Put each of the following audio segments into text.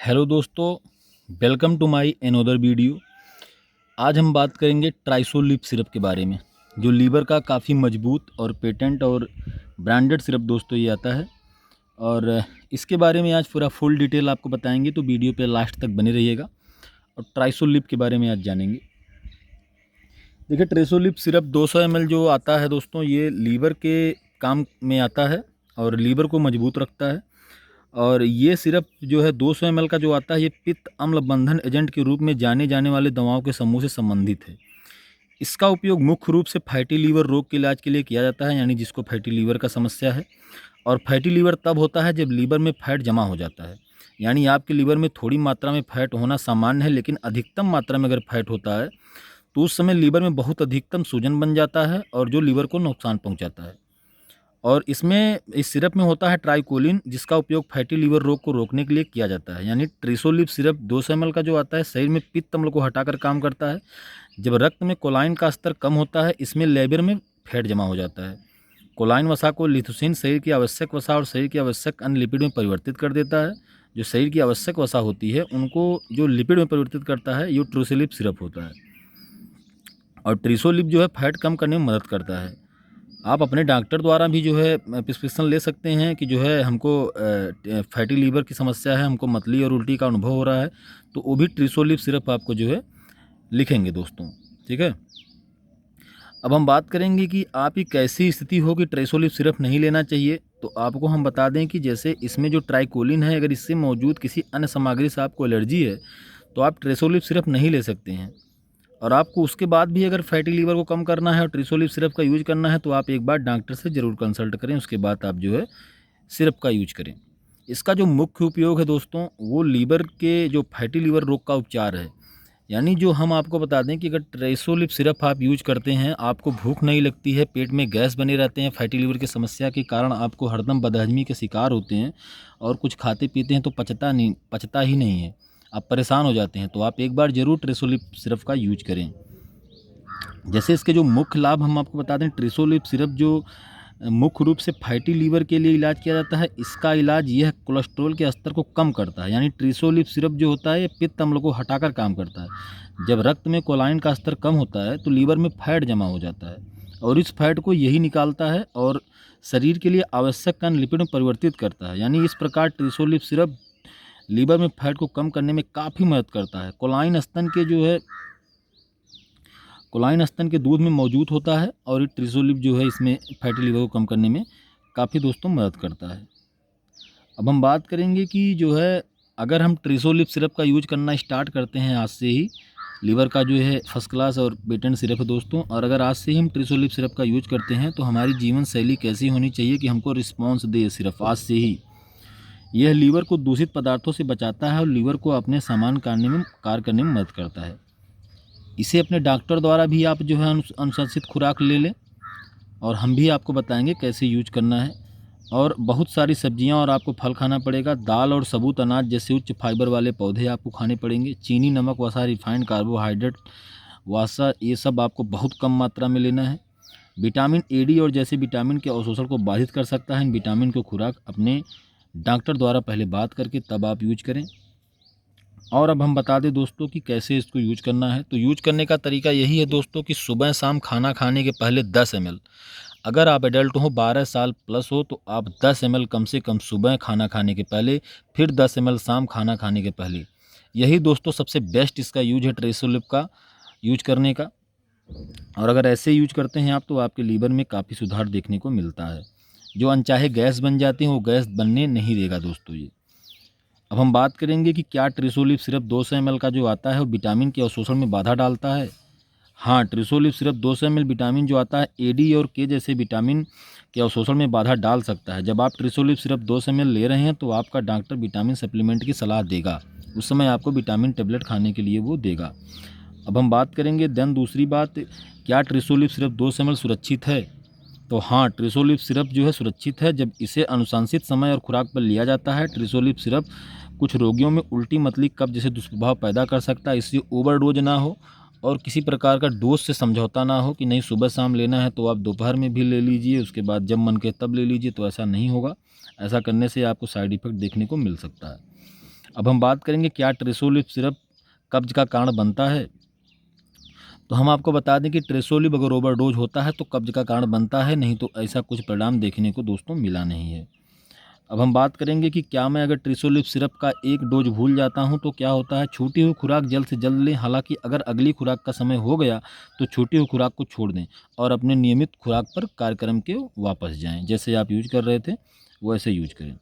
Hello दोस्तों, welcome to my another video. आज हम बात करेंगे ट्राइसोलिप सिरप के बारे में, जो लीवर का काफ़ी मजबूत और पेटेंट और ब्रांडेड सिरप दोस्तों ये आता है। और इसके बारे में आज पूरा फुल डिटेल आपको बताएंगे, तो वीडियो पे लास्ट तक बने रहिएगा और ट्राइसोलिप के बारे में आज जानेंगे। देखिए, ट्राइसोलिप सिरप 200 ml जो आता है दोस्तों, ये लीवर के काम में आता है और लीवर को मजबूत रखता है। और ये सिरप जो है 200 ml का जो आता है, ये पित्त अम्ल बंधन एजेंट के रूप में जाने जाने वाले दवाओं के समूह से संबंधित है। इसका उपयोग मुख्य रूप से फैटी लीवर रोग के इलाज के लिए किया जाता है, यानी जिसको फैटी लीवर का समस्या है। और फैटी लीवर तब होता है जब लीवर में फैट जमा हो जाता है, यानी आपके लीवर में थोड़ी मात्रा में फैट होना सामान्य है, लेकिन अधिकतम मात्रा में अगर फैट होता है तो उस समय लीवर में बहुत अधिकतम सूजन बन जाता है और जो लीवर को नुकसान पहुंचाता है। और इस सिरप में होता है ट्राइकोलिन, जिसका उपयोग फैटी लीवर रोग को रोकने के लिए किया जाता है। यानी ट्राइसोलिप सिरप 200 ml का जो आता है, शरीर में पित्त अम्ल को हटाकर काम करता है। जब रक्त में कोलाइन का स्तर कम होता है, इसमें लीवर में फैट जमा हो जाता है। कोलाइन वसा को लिथोसिन शरीर की आवश्यक वसा और शरीर की आवश्यक अन्य लिपिड में परिवर्तित कर देता है। जो शरीर की आवश्यक वसा होती है उनको जो लिपिड में परिवर्तित करता है, ये ट्राइसोलिप सिरप होता है। और ट्राइसोलिप जो है फैट कम करने में मदद करता है। आप अपने डॉक्टर द्वारा भी जो है प्रिस्क्रिप्शन ले सकते हैं कि जो है हमको फैटी लीवर की समस्या है, हमको मतली और उल्टी का अनुभव हो रहा है, तो वो भी ट्राइसोलिप सिरप आपको जो है लिखेंगे दोस्तों। ठीक है, अब हम बात करेंगे कि आपकी कैसी स्थिति हो कि ट्राइसोलिप सिरप नहीं लेना चाहिए। तो आपको हम बता दें कि जैसे इसमें जो ट्राइकोलिन है, अगर इससे मौजूद किसी अन्य सामग्री से आपको एलर्जी है तो आप ट्राइसोलिप सिरप नहीं ले सकते हैं। और आपको उसके बाद भी अगर फैटी लीवर को कम करना है और ट्राइसोलिप सिरप का यूज करना है, तो आप एक बार डॉक्टर से ज़रूर कंसल्ट करें, उसके बाद आप जो है सिरप का यूज करें। इसका जो मुख्य उपयोग है दोस्तों, वो लीवर के जो फैटी लीवर रोग का उपचार है। यानी जो हम आपको बता दें कि अगर ट्राइसोलिप सिरप आप यूज करते हैं, आपको भूख नहीं लगती है, पेट में गैस बने रहते हैं, फैटी लीवर की समस्या के कारण आपको हरदम बदहजमी के शिकार होते हैं और कुछ खाते पीते हैं तो पचता ही नहीं है, आप परेशान हो जाते हैं, तो आप एक बार ज़रूर ट्राइसोलिप सिरप का यूज करें। जैसे इसके जो मुख्य लाभ हम आपको बता दें, ट्राइसोलिप सिरप जो मुख्य रूप से फैटी लीवर के लिए इलाज किया जाता है। इसका इलाज यह कोलेस्ट्रॉल के स्तर को कम करता है। यानी ट्राइसोलिप सिरप जो होता है, ये पित्त अम्ल को हटाकर काम करता है। जब रक्त में कोलाइन का स्तर कम होता है तो लीवर में फैट जमा हो जाता है और इस फैट को यही निकालता है और शरीर के लिए आवश्यक कण लिपिड में परिवर्तित करता है। यानी इस प्रकार ट्राइसोलिप सिरप लीवर में फैट को कम करने में काफ़ी मदद करता है। कोलाइन स्तन के दूध में मौजूद होता है और ये ट्राइसोलिप जो है इसमें फैटी लीवर को कम करने में काफ़ी दोस्तों मदद करता है। अब हम बात करेंगे कि जो है अगर हम ट्राइसोलिप सिरप का यूज करना स्टार्ट करते हैं आज से ही, लीवर का जो है फर्स्ट क्लास और पेटेंट सिरप है दोस्तों, और अगर आज से ही हम ट्राइसोलिप सिरप का यूज करते हैं तो हमारी जीवन शैली कैसी होनी चाहिए कि हमको रिस्पॉन्स दे सिर्फ आज से ही। यह लीवर को दूषित पदार्थों से बचाता है और लीवर को अपने सामान कार्य करने में मदद करता है। इसे अपने डॉक्टर द्वारा भी आप जो है अनुशंसित खुराक ले लें और हम भी आपको बताएंगे कैसे यूज करना है। और बहुत सारी सब्जियां और आपको फल खाना पड़ेगा। दाल और सबूत अनाज जैसे उच्च फाइबर वाले पौधे आपको खाने पड़ेंगे। चीनी, नमक, वसा, रिफाइंड कार्बोहाइड्रेट, वसा, ये सब आपको बहुत कम मात्रा में लेना है। विटामिन ए डी और जैसे विटामिन के अवशोषण को बाधित कर सकता है। इन विटामिन की खुराक अपने डॉक्टर द्वारा पहले बात करके तब आप यूज करें। और अब हम बता दें दोस्तों कि कैसे इसको यूज करना है। तो यूज करने का तरीका यही है दोस्तों कि सुबह शाम खाना खाने के पहले 10 ml, अगर आप एडल्ट हो 12 साल प्लस हो तो आप 10 ml कम से कम सुबह खाना खाने के पहले, फिर 10 ml शाम खाना खाने के पहले। यही दोस्तों सबसे बेस्ट इसका यूज है ट्राइसोलिप का यूज करने का। और अगर ऐसे यूज करते हैं आप तो आपके लीवर में काफ़ी सुधार देखने को मिलता है। जो अनचाहे गैस बन जाती हैं वो गैस बनने नहीं देगा दोस्तों ये। अब हम बात करेंगे कि क्या ट्राइसोलिप सिरप 200 ml का जो आता है वो विटामिन के अवशोषण में बाधा डालता है। हाँ, ट्राइसोलिप सिरप 200 ml विटामिन जो आता है ए डी और के जैसे विटामिन के अवशोषण में बाधा डाल सकता है। जब आप ट्राइसोलिप सिरप 200 ml ले रहे हैं तो आपका डॉक्टर विटामिन सप्लीमेंट की सलाह देगा, उस समय आपको विटामिन टेबलेट खाने के लिए वो देगा। अब हम बात करेंगे दूसरी बात, क्या ट्राइसोलिप सिरप 200 ml सुरक्षित है। तो हाँ, ट्राइसोलिप सिरप जो है सुरक्षित है जब इसे अनुशंसित समय और खुराक पर लिया जाता है। ट्राइसोलिप सिरप कुछ रोगियों में उल्टी, मतली, कब्ज जैसे दुष्प्रभाव पैदा कर सकता है। इससे ओवरडोज ना हो और किसी प्रकार का डोज से समझौता ना हो कि नहीं सुबह शाम लेना है तो आप दोपहर में भी ले लीजिए, उसके बाद जब मन के तब ले लीजिए, तो ऐसा नहीं होगा। ऐसा करने से आपको साइड इफ़ेक्ट देखने को मिल सकता है। अब हम बात करेंगे क्या ट्रेसोलिप सिरप कब्ज का कारण बनता है। तो हम आपको बता दें कि ट्रेसोलिप अगर ओवरडोज होता है तो कब्ज का कारण बनता है, नहीं तो ऐसा कुछ परिणाम देखने को दोस्तों मिला नहीं है। अब हम बात करेंगे कि क्या मैं अगर ट्रेसोलिप सिरप का एक डोज भूल जाता हूं तो क्या होता है। छूटी हुई खुराक जल्द से जल्द लें, हालांकि अगर अगली खुराक का समय हो गया तो छूटी हुई खुराक को छोड़ दें और अपने नियमित खुराक पर कार्यक्रम के वापस जाएं। जैसे आप यूज कर रहे थे वैसे यूज करें।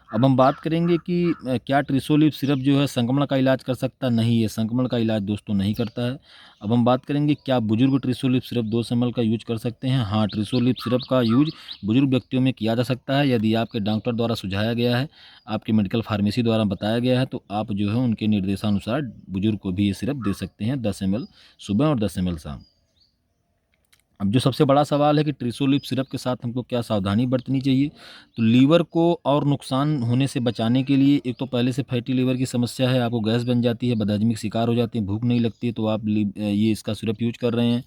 अब हम बात करेंगे कि क्या ट्रिसोलिप सिरप जो है संक्रमण का इलाज कर सकता है। नहीं, ये संक्रमण का इलाज दोस्तों नहीं करता है। अब हम बात करेंगे क्या बुजुर्ग ट्रिसोलिप सिरप 200 ml का यूज कर सकते हैं। हाँ, ट्रिसोलिप सिरप का यूज बुजुर्ग व्यक्तियों में किया जा सकता है। यदि आपके डॉक्टर द्वारा सुझाया गया है, आपके मेडिकल फार्मेसी द्वारा बताया गया है, तो आप जो है उनके निर्देशानुसार बुजुर्ग को भी ये सिरप दे सकते हैं, 10 ml सुबह और 10 ml शाम। अब जो सबसे बड़ा सवाल है कि ट्रिसोलिप सिरप के साथ हमको क्या सावधानी बरतनी चाहिए। तो लीवर को और नुकसान होने से बचाने के लिए एक तो पहले से फैटी लीवर की समस्या है, आपको गैस बन जाती है, बदहजमी का शिकार हो जाते हैं, भूख नहीं लगती है, तो आप ये इसका सिरप यूज कर रहे हैं।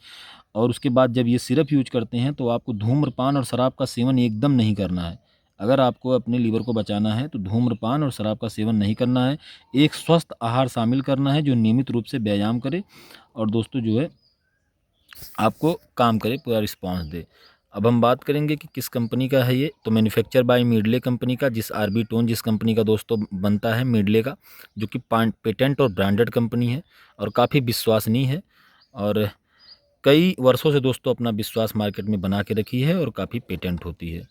और उसके बाद जब ये सिरप यूज करते हैं तो आपको धूम्रपान और शराब का सेवन एकदम नहीं करना है। अगर आपको अपने लीवर को बचाना है तो धूम्रपान और शराब का सेवन नहीं करना है। एक स्वस्थ आहार शामिल करना है जो नियमित रूप से व्यायाम करे और दोस्तों जो है आपको काम करे, पूरा रिस्पांस दे। अब हम बात करेंगे कि किस कंपनी का है ये। तो मैन्युफैक्चर बाय मिडले कंपनी का, जिस आर्बिटोन जिस कंपनी का दोस्तों बनता है मिडले का, जो कि पेटेंट और ब्रांडेड कंपनी है और काफ़ी विश्वसनीय है और कई वर्षों से दोस्तों अपना विश्वास मार्केट में बना के रखी है और काफ़ी पेटेंट होती है।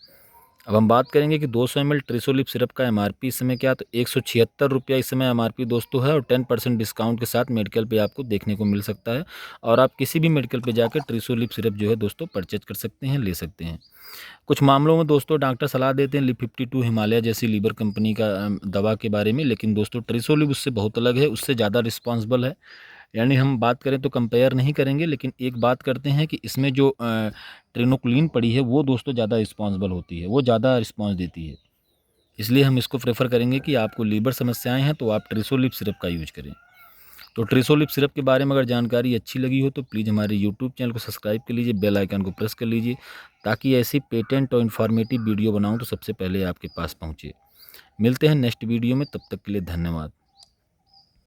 अब हम बात करेंगे कि 200 ml ट्रिसोलिप सिरप का एमआरपी इस समय क्या, तो 176 रुपया इस समय एमआरपी दोस्तों है और 10% डिस्काउंट के साथ मेडिकल पे आपको देखने को मिल सकता है और आप किसी भी मेडिकल पे जाकर ट्रिसोलिप सिरप जो है दोस्तों परचेज कर सकते हैं, ले सकते हैं। कुछ मामलों में दोस्तों डॉक्टर सलाह देते हैं लिप52 हिमालय जैसी लीवर कंपनी का दवा के बारे में, लेकिन दोस्तों ट्रिसोलिप उससे बहुत अलग है, उससे ज़्यादा रिस्पॉन्सिबल है। यानी हम बात करें तो कंपेयर नहीं करेंगे, लेकिन एक बात करते हैं कि इसमें जो ट्रेनोक्लिन पड़ी है वो दोस्तों ज़्यादा रिस्पॉन्सिबल होती है, वो ज़्यादा रिस्पॉन्स देती है। इसलिए हम इसको प्रेफर करेंगे कि आपको लीवर समस्याएं हैं तो आप ट्रिसोलिप सिरप का यूज करें। तो ट्रिसोलिप सिरप के बारे में अगर जानकारी अच्छी लगी हो तो प्लीज़ हमारे यूट्यूब चैनल को सब्सक्राइब कर लीजिए, बेल आइकन को प्रेस कर लीजिए, ताकि ऐसी पेटेंट और इन्फॉर्मेटिव वीडियो बनाऊँ तो सबसे पहले आपके पास पहुँचे। मिलते हैं नेक्स्ट वीडियो में, तब तक के लिए धन्यवाद।